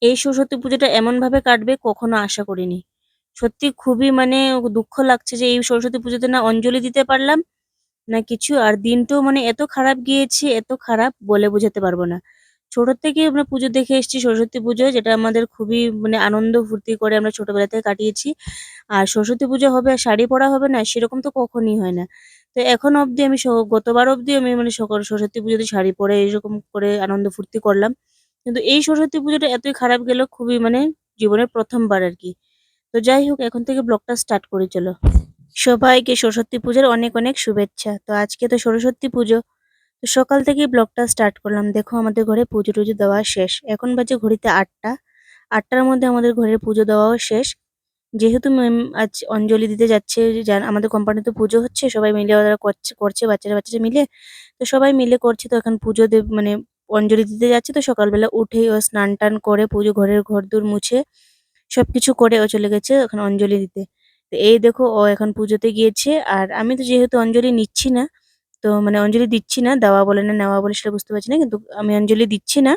এই সরস্বতী পুজোটা এমনভাবে কাটবে কখনো আশা করিনি। সত্যি খুবই মানে দুঃখ লাগছে যে এই সরস্বতী পুজোতে না অঞ্জলি দিতে পারলাম, না কিছু। আর দিনটাও মানে এত খারাপ গিয়েছে, এত খারাপ বলে বোঝাতে পারব না। ছোট থেকে আমরা পুজো দেখে এসেছি সরস্বতী পুজো, যেটা আমাদের খুবই মানে আনন্দ ফুর্তি করে আমরা ছোটবেলা থেকে কাটিয়েছি। আর সরস্বতী পুজো হবে আর শাড়ি পরা হবে না সেরকম তো কখনই হয় না। তো এখন অবধি আমি গতবার অবধি আমি মানে সরস্বতী পুজোতে শাড়ি পরে এরকম করে আনন্দ ফুর্তি করলাম। কিন্তু এই সরস্বতী পুজোটা এতই খারাপ গেল, খুবই মানে জীবনের ১ম বার আরকি। তো যাই হোক, এখন থেকে ব্লগটা স্টার্ট করি চলো। সবাইকে সরস্বতী পুজোর অনেক, অনেক শুভেচ্ছা। তো আজকে তো সরস্বতী পুজো। তো সকাল থেকেই ব্লগটা স্টার্ট করলাম। দেখো আমাদের ঘরে পুজো-টুজো দেওয়া শেষ। এখন বাজে ঘড়িতে ৮টা। ৮টার মধ্যে আমাদের ঘরের পুজো দেওয়াও শেষ। যেহেতু ম্যাম আজ অঞ্জলি দিতে যাচ্ছে, আমাদের কোম্পানিতে পুজো হচ্ছে, সবাই মিলে ওরা করছে বাচ্চারা বাচ্চারা মিলে। তো সবাই মিলে করছে, তো এখন পুজো মানে অঞ্জলি দিতে যাচ্ছে। তো সকালবেলা উঠেই ও স্নান-টান করে ঘরের ঘরদোর মুছে সবকিছু করে ও চলে গেছে ওখানে অঞ্জলি দিতে। তো এই দেখো ও এখন পুজোতে গিয়েছে। আর আমি তো যেহেতু অঞ্জলি নিচ্ছি না, তো মানে অঞ্জলি দিচ্ছি না, দেওয়া বলে না নেওয়া বলে সেটা বুঝতে পারছি না। কিন্তু আমি অঞ্জলি দিচ্ছি না।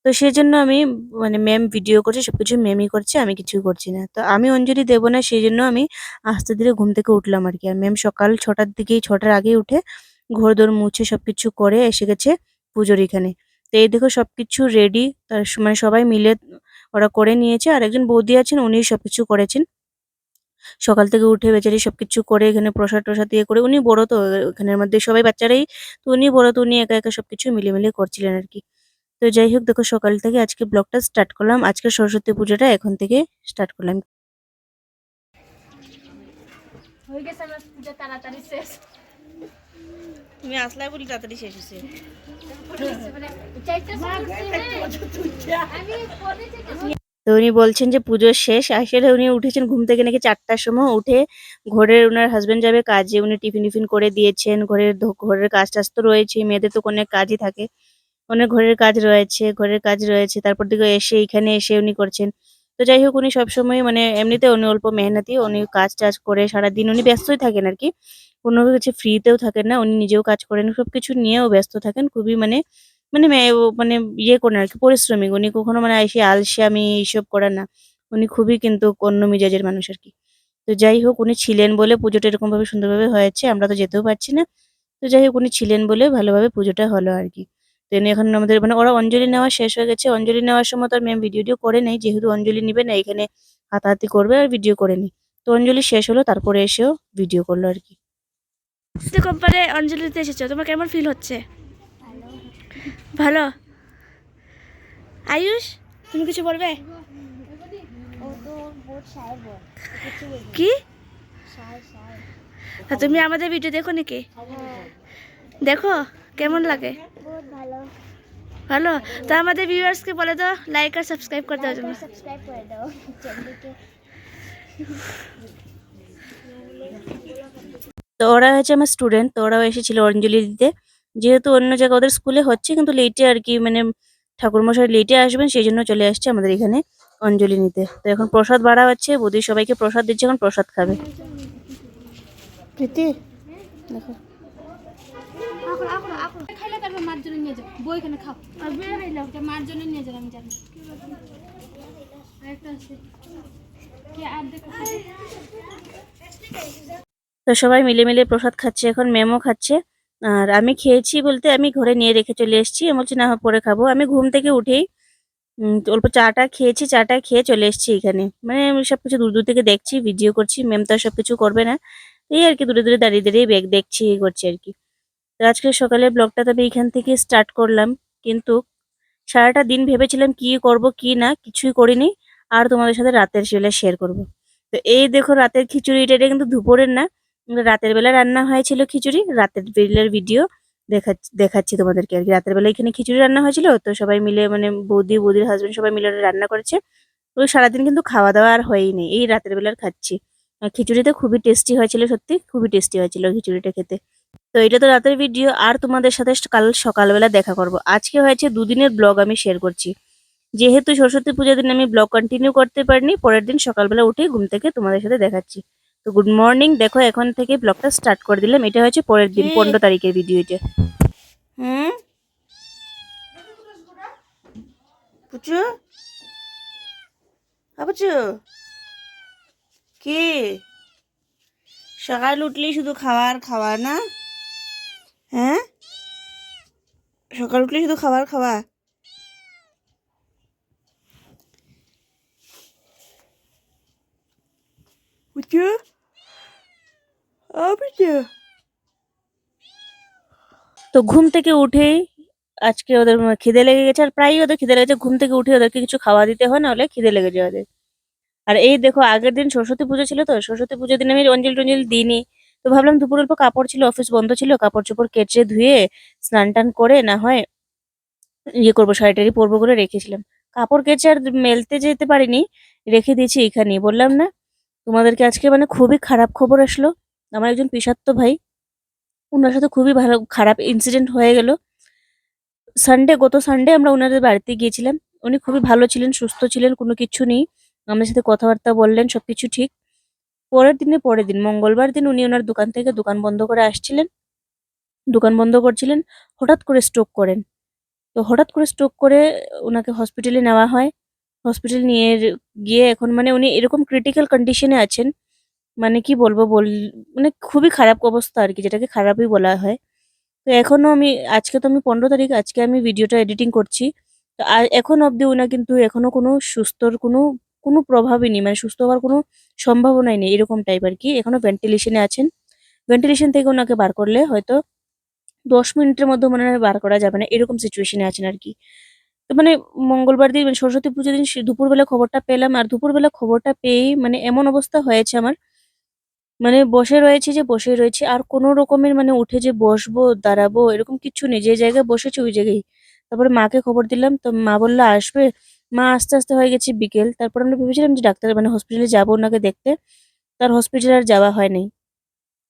তো সেজন্য আমি মানে ম্যাম ভিডিও করছে, সবকিছু ম্যামই করছে, আমি কিছুই করছি না। তো আমি অঞ্জলি দেব না, সেজন্য আমি আস্তে ধীরে ঘুম থেকে উঠলাম আরকি। আর ম্যাম সকাল ৬টার দিকেই ৬টার আগেই উঠে ঘর-দোর মুছে সবকিছু করে এসে গেছে পুজোর এখানে। তো এই দেখো সবকিছু রেডি। মানে সবাই মিলে ওরা করে নিয়েছে। আর একজন বৌদি আছেন, উনিই সবকিছু করেছেন। সকাল থেকে উঠে বেচারি সবকিছু করে এখানে প্রসাদ-টসাদ ইয়ে করে, উনি বড় তো এখানের মধ্যে সবাই বাচ্চারাই, তো উনি বড়, তো উনি একা, একা সবকিছু মিলিয়ে করছিলেন আরকি। তো যাই হোক, দেখো সকাল থেকে আজকে ব্লগটা স্টার্ট করলাম। আজকে সরস্বতী পুজোটা এখন থেকে স্টার্ট করলাম। হয়ে গেছে আমার পূজা তাড়াতাড়ি শেষ। তুমি আসলাই বলি তাড়াতাড়ি শেষ হয়েছে। তো উনি বলছেন যে পুজো শেষ। আসলে উনি উঠেছেন ঘুম থেকে নাকি ৪টার সময়। উঠে ঘরের উনার হাসব্যান্ড যাবে কাজে, উনি টিফিন-টিফিন করে দিয়েছেন। ঘরের কাজ-টাজ তো রয়েছেই, মেয়েদের তো অনেক কাজই থাকে। অনেক ঘরের কাজ রয়েছে। তারপর দিকে এসে এখানে এসে উনি করছেন। তো যাই হোক, উনি সবসময় মানে এমনিতে উনি অল্প মেহনতি। উনি কাজ-টাজ করে সারাদিন উনি ব্যস্তই থাকেন আরকি। কোনো কিছু ফ্রিতেও থাকেন না। উনি নিজেও কাজ করেন। সবকিছু নিয়েও ব্যস্ত থাকেন। খুবই মানে মানে মে ও মানে ইয়ে করেন আরকি, পরিশ্রমিক। উনি কখনো মানে এসে আলসেমি এইসব করেন না। উনি খুবই কিন্তু অন্য মেজাজের মানুষ আরকি। তো যাই হোক, উনি ছিলেন বলে পুজোটা এরকমভাবে সুন্দরভাবে হয়েছে। আমরা তো যেতেও পারছি না। তো যাই হোক, উনি ছিলেন বলে ভালোভাবে পুজোটা হলো আরকি। দেন এখন আমাদের মানে ওরা অঞ্জলি নেওয়া শেষ হয়ে গেছে। অঞ্জলি নেওয়ার সময় তো আর ম্যাম ভিডিও করে নাই। যেহেতু অঞ্জলি নিবে না, এখানে হাতাহাতি করবে আর ভিডিও করে নি। তো অঞ্জলি শেষ হলো, তারপরে এসেও ভিডিও করলো আরকি। তো কোম্পানি অঞ্জলি দিতে এসেছো, তোমার কেমন ফিল হচ্ছে? ভালো। আয়ুষ, তুমি কিছু বলবে? কি? তুমি আমাদের ভিডিও দেখো নাকি? দেখো, কেমন লাগে? ভালো। তো আমাদের ভিউয়ার্সকে বলে দাও লাইক আর সাবস্ক্রাইব করে দেওয়ার জন্য। তো ওরা হচ্ছে আমার স্টুডেন্ট। তো ওরাও এসেছিল অঞ্জলি দিতে। যেহেতু অন্য জায়গায় ওদের স্কুলে হচ্ছে, কিন্তু লেটে আরকি মানে ঠাকুরমশাই লেটে আসবেন, সেজন্য চলে আসছে আমাদের এখানে অঞ্জলি নিতে। তো এখন প্রসাদ বাড়া হচ্ছে। বৌদি সবাইকে প্রসাদ দিচ্ছে, এখন প্রসাদ খাবে। প্রীতি দেখো। খাইলে তারপর মার জন্য নিয়ে যাও, বই এখানে খাও। আর বের হইলাম মার জন্য নিয়ে যাও, আমি জানি। আরেকটা আছে কি আর দেখো। তো সবাই মিলে প্রসাদ খাচ্ছে, এখন ম্যামও খাচ্ছে। আর আমি খেয়েছি বলতে আমি ঘরে নিয়ে রেখে চলে এসেছি। আমি বলছি না পরে খাবো। আমি ঘুম থেকে উঠেই অল্প চাটা খেয়েছি। চাটা খেয়ে চলে এসেছি এখানে। মানে আমি সবকিছু দূর থেকে দেখছি, ভিডিও করছি। ম্যাম তো আর সবকিছু করবে না। এই আরকি দূরে দাঁড়িয়ে দেখছি, এই করছি আরকি। তো আজকে সকালের ব্লগটা তো আমি এখান থেকে স্টার্ট করলাম। কিন্তু সারাটা দিন ভেবেছিলাম কি করব কি না, কিছুই করিনি। আর তোমাদের সাথে রাতের বেলা শেয়ার করব। তো এই দেখো রাতের খিচুড়িটা, এটা কিন্তু দুপুরের না। রাতের বেলা রান্না হয়েছিল খিচুড়ি। রাতের বেলার ভিডিও দেখাচ্ছি তোমাদেরকে আরকি। রাতের বেলা এখানে খিচুড়ি রান্না হয়েছিল। তো সবাই মিলে মানে বৌদির হাসব্যান্ড সবাই মিলে ওরা রান্না করেছে। ওই সারাদিন কিন্তু খাওয়া দাওয়া আর হয়ই নি। এই রাতের বেলার খাচ্ছি। আর খিচুড়িটা খুবই টেস্টি হয়েছিল, সত্যি খুবই টেস্টি হয়েছিল খিচুড়িটা খেতে। তো এটা তো রাতের ভিডিও। আর তোমাদের সাথে কাল সকালবেলা দেখা করব। আজকে হয়েছে দুদিনের ব্লগ আমি শেয়ার করছি। যেহেতু সরস্বতী পূজার দিন আমি ব্লগ কন্টিনিউ করতে পারিনি, পরের দিন সকালবেলা উঠে ঘুম থেকে তোমাদের সাথে দেখাচ্ছি। তো গুড মর্নিং, দেখো এখন থেকে ব্লগটা স্টার্ট করে দিলাম। এটা হচ্ছে পরের দিন 15 তারিখের ভিডিও এটা। হুম পুচু বাবুচু কি সকাল উঠলেই শুধু খাবার খাওয়া না? হ্যাঁ, সকাল উঠলেই শুধু খাবার খাওয়া। বুঝছো বুঝছো? তো ঘুম থেকে উঠেই আজকে ওদের খিদে লেগে গেছে, আর প্রায়ই ওদের খিদে লেগেছে। ঘুম থেকে উঠে ওদেরকে কিছু খাওয়া দিতে হয়, না হলে খিদে লেগে যায় ওদের। আর এই দেখো, আগের দিন সরস্বতী পুজো ছিল, তো সরস্বতী পুজোর দিন আমি অঞ্জলি টঞ্জলি দিইনি। তো ভাবলাম দুপুর অল্প কাপড় ছিল, অফিস বন্ধ ছিল, কাপড় চোপড় কেচে ধুয়ে স্নান টান করে না হয় ইয়ে করবো, শাড়ি টাড়ি পরবো করে রেখেছিলাম। কাপড় কেচে আর মেলতে যেতে পারিনি, রেখে দিয়েছি এখানে। বললাম না তোমাদেরকে, আজকে মানে খুবই খারাপ খবর আসলো। আমার একজন পিসাত্তো ভাই, ওনার সাথে খুবই ভালো খারাপ ইনসিডেন্ট হয়ে গেল। গত সানডে আমরা ওনাদের বাড়িতে গিয়েছিলাম। উনি খুবই ভালো ছিলেন, সুস্থ ছিলেন, কোনো কিছু নেই। আমাদের সাথে কথাবার্তা বললেন, সবকিছু ঠিক। পরের দিন মঙ্গলবার দিন উনি ওনার দোকান থেকে দোকান বন্ধ করে আসছিলেন, দোকান বন্ধ করছিলেন, হঠাৎ করে স্ট্রোক করেন। তো হঠাৎ করে স্ট্রোক করে ওনাকে হসপিটালে নেওয়া হয়। হসপিটাল নিয়ে গিয়ে এখন মানে উনি এরকম ক্রিটিক্যাল কন্ডিশনে আছেন, মানে কি বলবো মানে খুবই খারাপ অবস্থা আর কি, যেটাকে খারাপই বলা হয়। তো এখনো আমি, আজকে তো আমি 15 তারিখ, আজকে আমি ভিডিওটা এডিটিং করছি। তো এখন অবধি ওনা কিন্তু এখনো কোনো সুস্থর কোনো কোনো প্রভাবই নেই, মানে সুস্থ হওয়ার কোনো সম্ভাবনাই নেই, এরকম টাইপ আর কি। এখনো ভেন্টিলেশনে আছেন। ভেন্টিলেশন থেকে ওনাকে বার করলে হয়তো 10 মিনিটের মধ্যে মনে হয় বার করা যাবে না, এরকম সিচুয়েশনে আছেন আর কি। তো মানে মঙ্গলবার দিন মানে সরস্বতী পুজোর দিন দুপুরবেলা খবরটা পেলাম, আর দুপুরবেলা খবরটা পেয়েই মানে এমন অবস্থা হয়েছে আমার, মানে বসে রয়েছি, আর কোনো রকমের মানে উঠে যে বসবো দাঁড়াবো এরকম কিচ্ছু নেই, যে জায়গায় বসেছি ওই জায়গায়। তারপরে মাকে খবর দিলাম, তো মা বললো আসবে। মা আস্তে আস্তে হয়ে গেছে বিকেল। তারপর আমরা ভেবেছিলাম যে ডাক্তার মানে হসপিটালে যাবো ওনাকে দেখতে। তার হসপিটালে আর যাওয়া হয় নাই।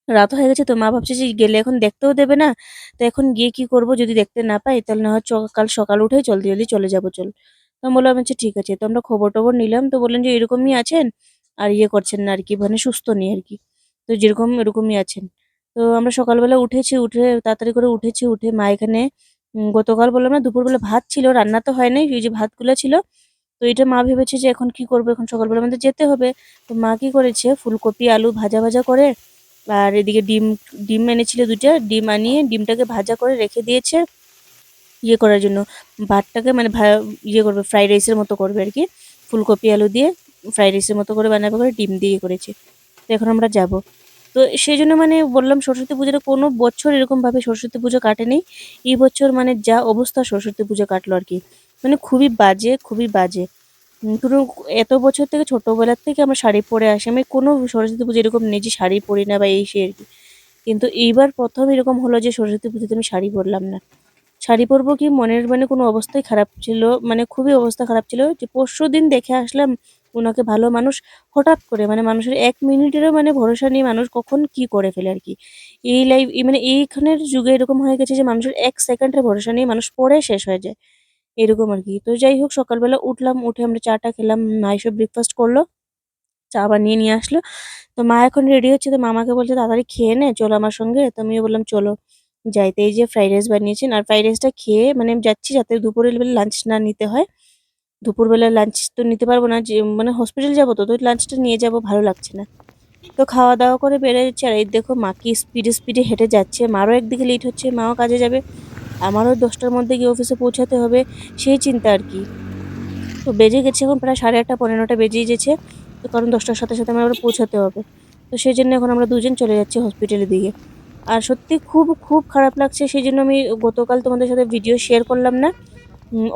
রাত হয়ে গেছে, তো মা ভাবছে যে গেলে এখন দেখতেও দেবে না। তো এখন গিয়ে কি করব, যদি দেখতে না পাই তাহলে না হয় কাল সকাল উঠে জলদি জলদি চলে যাবো, চল। তো আমি বললাম আচ্ছা ঠিক আছে। তো আমরা খবর টবর নিলাম, তো বললেন যে এরকমই আছেন, আর ইয়ে করছেন না আর কি, মানে সুস্থ নেই আর কি। তো যেরকম এরকমই আছেন। তো আমরা সকালবেলা উঠে তাড়াতাড়ি করে উঠে মা এখানে গতকাল বললাম না দুপুরবেলা ভাত ছিল, রান্না তো হয় নাই, এই যে ভাতগুলো ছিল। তো এটা মা ভেবেছে যে এখন কি করবো, এখন সকালবেলা আমাদের যেতে হবে। তো মা কি করেছে, ফুলকপি আলু ভাজা ভাজা করে, আর এদিকে ডিম ডিম এনেছিল 2টা, ডিম আনিয়ে ডিমটাকে ভাজা করে রেখে দিয়েছে ইয়ে করার জন্য। ভাতটাকে মানে ইয়ে করবে, ফ্রাইড রাইসের মতো করবে আর কি। ফুলকপি আলু দিয়ে ফ্রাইড রাইসের মতো করে বানাবে, করে ডিম দিয়ে করেছে। তো এখন আমরা যাব। তো সেই জন্য মানে বললাম, সরস্বতী পুজোটা কোনো বছর এরকম ভাবে সরস্বতী পুজো কাটেনি। এই বছর মানে যা অবস্থা সরস্বতী পুজো কাটলো আর কি, মানে খুবই বাজে, খুবই বাজে। কোনো এত বছর থেকে ছোটবেলার থেকে আমরা শাড়ি পরে আসি, আমি কোনো সরস্বতী পুজো এরকম নেই যে শাড়ি পরি না বা এই সেই আর কি। কিন্তু এইবার প্রথম এরকম হলো যে সরস্বতী পুজোতে আমি শাড়ি পরলাম না। শাড়ি পরবো কি, মনের মানে কোনো অবস্থাই খারাপ ছিল, মানে খুবই অবস্থা খারাপ ছিল। যে পরশুদিন দেখে আসলাম ওনাকে, ভালো মানুষ, হঠাৎ করে মানে মানুষের 1 মিনিটেরও মানে ভরসা নেই, মানুষ কখন কি করে ফেলে আর কি। মানে এইখানের যুগে এরকম হয়ে গেছে যে মানুষের 1 সেকেন্ডের ভরসা নেই, মানুষ পরে শেষ হয়ে যায়, এরকম আর কি। তো যাই হোক, সকালবেলা উঠলাম, উঠে আমরা চাটা খেলাম, মা এসব ব্রেকফাস্ট করলো, চা বানিয়ে নিয়ে আসলো। তো মা এখন রেডি হচ্ছে, তো মামাকে বলছে তাড়াতাড়ি খেয়ে নে, চলো আমার সঙ্গে। তো আমিও বললাম চলো যাই। তো এই যে ফ্রাইড রাইস বানিয়েছেন, আর ফ্রাইড রাইসটা খেয়ে মানে আমি যাচ্ছি যাতে দুপুরের বেলা লাঞ্চ না নিতে হয়। দুপুরবেলা লাঞ্চ তো নিতে পারবো না, যে মানে হসপিটাল যাবো, তো তো লাঞ্চটা নিয়ে যাবো, ভালো লাগছে না। তো খাওয়া দাওয়া করে বেড়ে যাচ্ছে, আর এই দেখো মা কি স্পিডে স্পিডে হেঁটে যাচ্ছে। মারও একদিকে লেট হচ্ছে, মাও কাজে যাবে, আমারও 10টার মধ্যে গিয়ে অফিসে পৌঁছাতে হবে, সেই চিন্তা আর কি। তো বেজে গেছে এখন প্রায় 8:30 9:30 বেজেই গেছে। তো কারণ 10টার সাথে সাথে আমার আবার পৌঁছাতে হবে। তো সেই জন্য এখন আমরা দুজন চলে যাচ্ছি হসপিটালের দিকে। আর সত্যি খুব খুব খারাপ লাগছে, সেই জন্য আমি গতকাল তোমাদের সাথে ভিডিও শেয়ার করলাম না।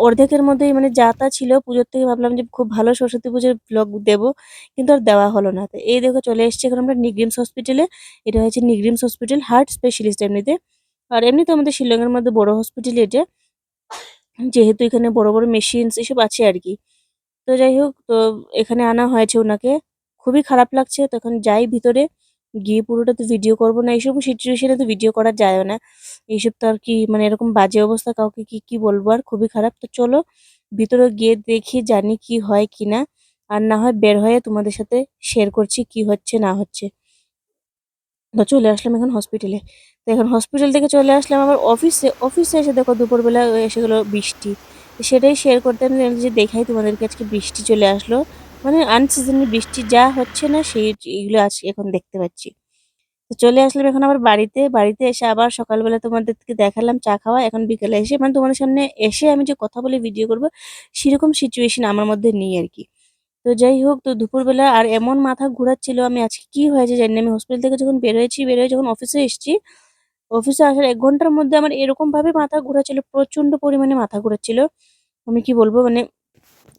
অর্ধেকের মধ্যেই মানে যা তা ছিল, পুজোর থেকে ভাবলাম যে খুব ভালো সরস্বতী পুজোর ব্লগ দেবো, কিন্তু আর দেওয়া হলো না। তো এই দেখো চলে এসেছি এখন আমরা নিগরিমস হসপিটালে। এটা হচ্ছে নিগরিমস হসপিটাল, হার্ট স্পেশালিস্ট এমনিতে। আর এমনিতে আমাদের শিলংয়ের মধ্যে বড় হসপিটাল এটা, যেহেতু এখানে বড় বড় মেশিনস এসব আছে আর কি। তো যাই হোক, তো এখানে আনা হয়েছে ওনাকে। খুবই খারাপ লাগছে। তো এখন যাই ভিতরে, গিয়ে পুরোটা তো ভিডিও করবো না, এইসব সিচুয়েশনে তো ভিডিও করা যায় না। এইসব তো আর কি, মানে এরকম বাজে অবস্থা, কাউকে কি কি বলবো, আর খুবই খারাপ। তো চলো ভিতরে গিয়ে দেখি, জানি কি হয় কি না, আর না হয় বের হয়ে তোমাদের সাথে শেয়ার করছি কি হচ্ছে না হচ্ছে। তো চলে আসলাম এখন হসপিটালে। তো এখন হসপিটাল থেকে চলে আসলাম আবার অফিসে। অফিসে এসে দেখো দুপুরবেলা এসে গেলো বৃষ্টি। তো সেটাই শেয়ার করতে আমি যে দেখাই তোমাদেরকে, আজকে বৃষ্টি চলে আসলো। মানে আনসিজনাল বৃষ্টি যা হচ্ছে না সেই এইগুলো আজ এখন দেখতে পাচ্ছি। তো চলে আসলাম এখন আবার বাড়িতে এসে আবার সকালবেলা তোমাদেরকে দেখালাম চা খাওয়া। এখন বিকেলে এসে মানে তোমাদের সামনে এসে আমি যে কথা বলে ভিডিও করব সেরকম সিচুয়েশন আমার মধ্যে নেই আরকি। তো যাই হোক, তো দুপুরবেলা আর এমন মাথা ঘোরাচ্ছিল, আমি আজকে কি হয়েছে জানি না। আমি হসপিটাল থেকে যখন বের হয়ে যখন অফিসে এসেছি, অফিসে আসার ১ ঘন্টার মধ্যে আমার এরকমভাবে মাথা ঘোরাচ্ছিল, প্রচন্ড পরিমাণে মাথা ঘোরাচ্ছিল। আমি কি বলবো মানে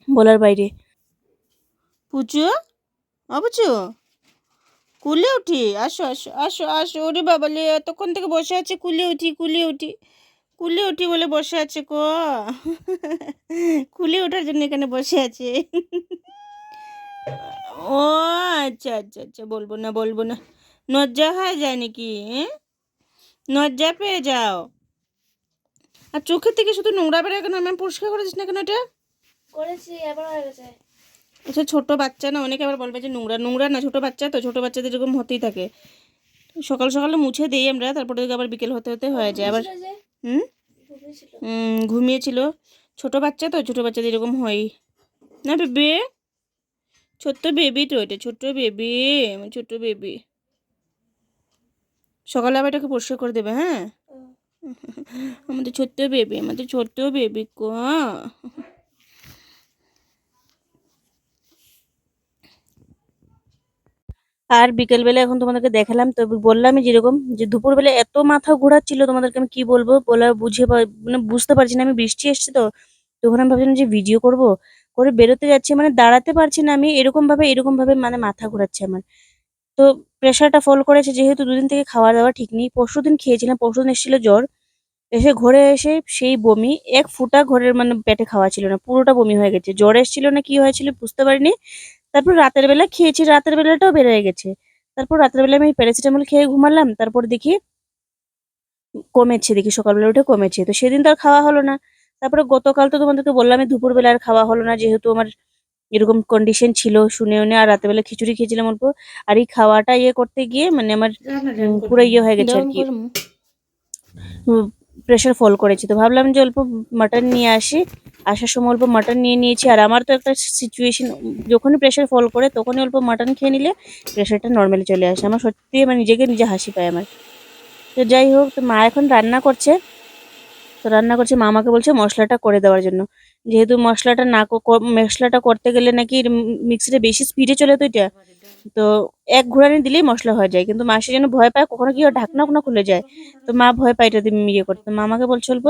বলার বাইরে। পুচু, ও পুচু, কুলে উঠি, আসো আসো আসো আসো। ওরে বাবালে, এতক্ষণ থেকে বসে আছে, কুলে উঠি বলে বসে আছে গো। কুলে ওঠার জন্য এখানে বসে আছে। ও আচ্ছা আচ্ছা আচ্ছা, বলবো না। লজ্জা হয়ে যায় নাকি? লজ্জা পেয়ে যাও। আর চোখের থেকে শুধু নোংরা বেরোয় কেন? আমি পরিষ্কার করে দিস না কেন এটা? করেছি, আবার হয়ে গেছে। আচ্ছা, ছোট বাচ্চা না, অনেকে আবার বলবে যে নোংরা নোংরা না, ছোট বাচ্চা তো, ছোট বাচ্চাদের এরকম হতেই থাকে। সকাল সকালে মুছে দিই আমরা, তারপরে আবার বিকেল হতে হতে হয়ে যায় আবার। হুম, ঘুমিয়েছিল। ছোট বাচ্চা তো, ছোট বাচ্চাদের এরকম হয় না বেবি? ছোট্ট বেবি তো, এটা ছোট্ট বেবি, আমার ছোট্ট বেবি। সকালে আবার এটাকে পরিষ্কার করে দেবে, হ্যাঁ? আমাদের ছোট্ট বেবি, আমাদের ছোট্ট বেবি কো। আর বিকেলবেলা এখন তোমাদেরকে দেখালাম তো, বললামই যেরকম যে দুপুরবেলা এত মাথা ঘোরাচ্ছিল, তোমাদেরকে আমি কি বলবো, বলা মানে বুঝতে পারছি না। আমি বৃষ্টি এসছে তো, তখন আমি ভাবছিলাম যে ভিডিও করব, করে বেরোতে যাচ্ছি, মানে দাঁড়াতে পারছি না আমি, এরকম ভাবে মানে মাথা ঘোরাচ্ছে আমার। তো প্রেশারটা ফল করেছে, যেহেতু দুদিন থেকে খাওয়া দাওয়া ঠিক নেই। পরশুদিন খেয়েছিলাম, পরশুদিন এসেছিল জ্বর, এসে ঘরে এসে সেই বমি, এক ফোঁটা ঘরের মানে পেটে খাওয়া ছিল না, পুরোটা বমি হয়ে গেছে। জ্বর এসেছিল না কি হয়েছিল বুঝতে পারিনি। তারপর রাতের বেলা খেয়েছি, রাতের বেলাটাও বের হয়ে গেছে। তারপর রাতের বেলা আমি প্যারাসিটামল খেয়ে ঘুমালাম, তারপর দেখি কমেছে, দেখি সকালবেলা উঠে কমেছে। তো সেদিন তো আর খাওয়া হলো না। তারপরে গতকাল তো তোমাদেরকে বললাম, আমি দুপুরবেলা আর খাওয়া হলো না, যেহেতু আমার এরকম কন্ডিশন ছিল শুনে আর রাতের বেলা খিচুড়ি খেয়েছিলাম অল্প। আর এই খাওয়াটা করতে গিয়ে মানে আমার পুরো হয়ে গেছে আর কি, প্রেশার ফল করেছে। তো ভাবলাম যে অল্প মাটন নিয়ে আসি, আসার সময় অল্প মাটন নিয়ে নিয়েছি। আর আমার তো একটা সিচুয়েশন, যখনই প্রেশার ফল করে তখনই অল্প মাটন খেয়ে নিলে প্রেশারটা নর্মালি চলে আসে। আমার সত্যি মানে নিজে হাসি পায় আমার। তো যাই হোক, তো মা এখন রান্না করছে। তো রান্না করছে, মা আমাকে বলছে মশলাটা করে দেওয়ার জন্য, যেহেতু মশলাটা করতে গেলে নাকি মিক্সিতে বেশি স্পিডে চলে তো এটা। তো এক ঘুরানি দিলেই মশলা হয়ে যায়, কিন্তু মা সে যেন ভয় পায়, কখনো কি হয় ঢাকনা কোনা খুলে যায়। তো মা ভয় পায় এটা দিয়ে করতে। মা আমাকে বলছে অল্প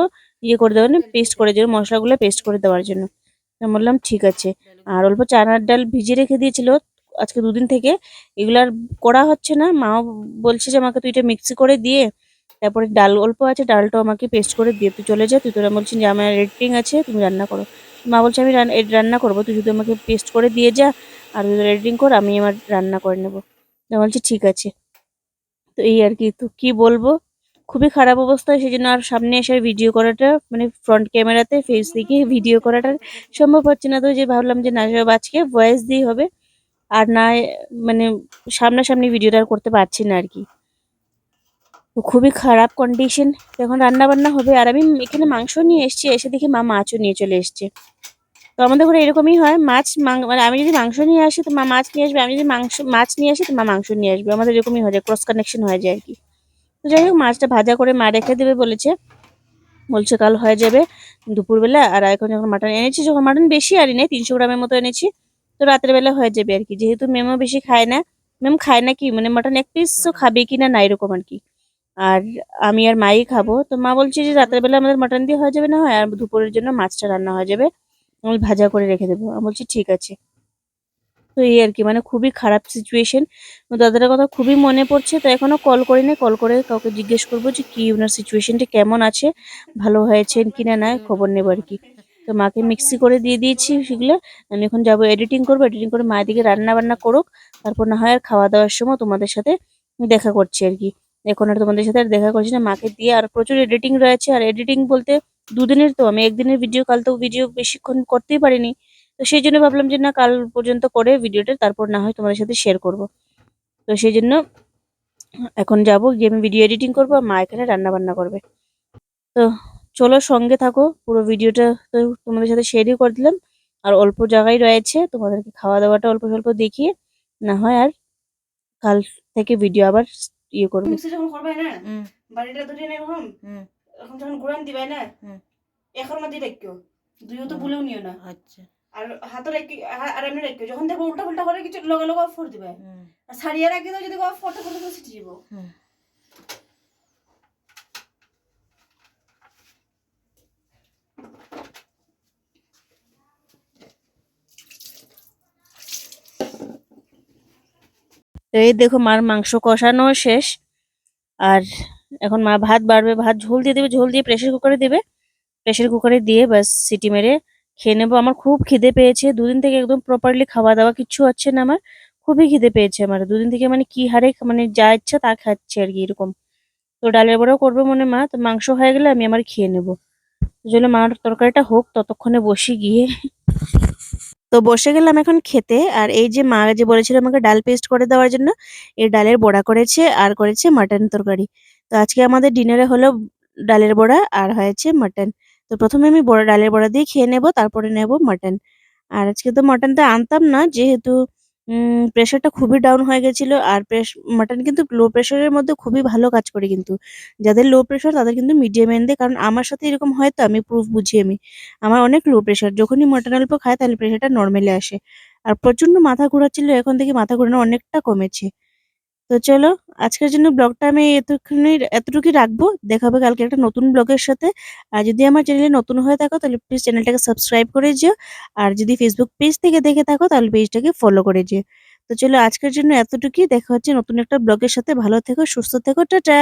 করে দেওয়ার, পেস্ট করে দেওয়ার, মশলাগুলো পেস্ট করে দেওয়ার জন্য। আমি বললাম ঠিক আছে। আর অল্প চানার ডাল ভিজিয়ে রেখে দিয়েছিল আজকে ২ দিন থেকে, এগুলো আর করা হচ্ছে না। মাও বলছে যে আমাকে তুই এটা মিক্সি করে দিয়ে, তারপরে ডাল অল্প আছে, ডালটাও আমাকে পেস্ট করে দিয়ে তুই চলে যা, তুই তোরা বলছিস যে আমার এডিটিং আছে, তুমি রান্না করো। মা বলছে আমি রান্না করবো, তুই শুধু আমাকে পেস্ট করে দিয়ে যা, আর তুই এডিটিং কর, আমি আমার রান্না করে নেবো। আমি বলছি ঠিক আছে। তো এই আর কি, তো কি বলবো, খুবই খারাপ অবস্থা। সেই জন্য আর সামনে এসে ভিডিও করাটা মানে ফ্রন্ট ক্যামেরাতে ফেস দেখিয়ে ভিডিও করাটা সম্ভব হচ্ছে না। তো যে ভাবলাম যে না, সব আজকে ভয়েস দিয়ে হবে। আর না মানে সামনাসামনি ভিডিওটা আর করতে পারছি না আর কি। তো খুবই খারাপ কন্ডিশন। এখন রান্না বান্না হবে। আর আমি এখানে মাংস নিয়ে এসেছি, এসে দেখি মা মাছও নিয়ে চলে এসছে। তো আমাদের ঘরে এরকমই হয়, মানে আমি যদি মাংস নিয়ে আসি তো মা মাছ নিয়ে আসবে, আমি যদি মাছ নিয়ে আসি তো মা মাংস নিয়ে আসবে। আমাদের এরকমই হয়ে যায়, ক্রস কানেকশন হয়ে যায় আর কি। তো যাই হোক, মাছটা ভাজা করে মা রেখে দেবে বলেছে, কাল হয়ে যাবে দুপুরবেলা। আর এখন যখন মাটন এনেছি, যখন মাটন বেশি আর নেই, ৩০০ গ্রামের মতো এনেছি। তো রাতের বেলা হয়ে যাবে আর কি, যেহেতু মেমও বেশি খায় না। মেম খায় না কি মানে মাটন এক পিসও খাবে কিনা না এরকম আর কি। আর আমি আর মাই খাবো। তো মা বলছে যে রাতের বেলা আমাদের মাটন দিয়ে হয়ে যাবে না হয়, আর দুপুরের জন্য মাছটা রান্না হয়ে যাবে, আমি ভাজা করে রেখে দেবো। আমি বলছি ঠিক আছে। তো এই আর কি, মানে খুবই খারাপ সিচুয়েশন। দাদার কথা খুবই মনে পড়ছে। তো এখনো কল করিনি, কল করে কাউকে জিজ্ঞেস করবো যে কি ওনার সিচুয়েশনটা কেমন আছে, ভালো হয়েছেন কিনা না খবর নেবো আর কি। তো মাকে মিক্সি করে দিয়ে দিয়েছি সেগুলো। আমি এখন যাবো এডিটিং করবো, এডিটিং করে মা দিকে রান্না বান্না করুক, তারপর না হয় আর খাওয়া দাওয়ার সময় তোমাদের সাথে দেখা করছি আর কি। এখন আর তোমাদের সাথে আর দেখা করছি না, মাকে দিয়ে। আর প্রচুর এডিটিং রয়েছে, আর এডিটিং বলতে ২ দিনের, তো আমি একদিনের ভিডিও, কাল তো ভিডিও বেশিক্ষণ করতেই পারিনি। তো সেই জন্য ভাবলাম যে না, কাল পর্যন্ত করে ভিডিওটা তারপর না হয় তোমাদের সাথে শেয়ার করব। তো সেই জন্য এখন যাব গিয়ে আমি ভিডিও এডিটিং করবো, আর মা এখানে রান্না বান্না করবে। তো চলো সঙ্গে থাকো, পুরো ভিডিওটা তো তোমাদের সাথে শেয়ারই করে দিলাম। আর অল্প জায়গায় রয়েছে, তোমাদেরকে খাওয়া দাওয়াটা অল্প স্বল্প দেখিয়ে না হয় আর কাল থেকে ভিডিও আবার ইয়ে করবো। মিক্সি যখন করবে না বাড়িটা ধরে না এরকম এখন যখন গুড়ান দিবে না এখন মধ্যে রাখিও দুইও তো ভুলেও নিও না। আচ্ছা আর হাতে রাখি আর এমনি রাখিও যখন দেখো উল্টা পাল্টা করে কিছু লগে লগে অফ করে দিবে আর ছাড়িয়ে রাখি তো যদি অফ করতে করতে ছিটে যাব। তো এই দেখো মার মাংস কষানো শেষ, আর এখন মা ভাত বাড়বে, ভাত ঝোল দিয়ে দেবে, ঝোল দিয়ে প্রেসার কুকারে দেবে, প্রেসার কুকারে দিয়ে ব্যাস সিটি মেরে খেয়ে নেবো। আমার খুব খিদে পেয়েছে, দুদিন থেকে একদম প্রপারলি খাওয়া দাওয়া কিচ্ছু হচ্ছে না আমার, খুবই খিদে পেয়েছে আমার দুদিন থেকে, মানে কি হারে মানে যা ইচ্ছা তা খাচ্ছে আর কি এরকম। তো ডালের বড়াও করবে মনে মা, তো মাংস হয়ে গেলে আমি আমার খেয়ে নেবো। চলো মার তরকারিটা হোক, ততক্ষণে বসি গিয়ে। তো বসে গেলাম এখন খেতে। আর এই যে মা যে বলেছিল আমাকে ডাল পেস্ট করে দেওয়ার জন্য, এই ডালের বড়া করেছে আর করেছে মাটন তরকারি। তো আজকে আমাদের ডিনারে হলো ডালের বড়া আর হয়েছে মাটন। তো প্রথমে আমি ডালের বড়া দিয়ে খেয়ে নেব, তারপরে নেব মাটন। আর আজকে তো মাটনটা আনতাম না, যেহেতু প্রেশারটা খুবই ডাউন হয়ে গেছিল। আর মাটন কিন্তু লো প্রেশারের মধ্যে খুবই ভালো কাজ করে কিন্তু, যাদের লো প্রেশার তাদের কিন্তু মিডিয়াম এনে, কারণ আমার সাথে এরকম হয়, তো আমি প্রুফ বুঝি আমি, আমার অনেক লো প্রেশার, যখনই মাটন অল্প খাই তাহলে প্রেশারটা নর্মালে আসে। আর প্রচন্ড মাথা ঘোরাচ্ছিল, এখন থেকে মাথা ঘোরানো অনেকটা কমেছে। তো চলো, আজকের জন্য ব্লগটা আমি এতটুকুই রাখবো। দেখা হবে কালকে একটা নতুন ব্লগের সাথে। আর যদি আমার চ্যানেলে নতুন হয়ে থাকো তাহলে প্লিজ চ্যানেলটাকে সাবস্ক্রাইব করে যেও। আর যদি ফেসবুক পেজ থেকে দেখে থাকো তাহলে পেজটাকে ফলো করে যেও। তো চলো, আজকের জন্য এতটুকুই, দেখা হচ্ছে নতুন একটা ব্লগের সাথে। ভালো থেকো, সুস্থ থেকো, টাটা।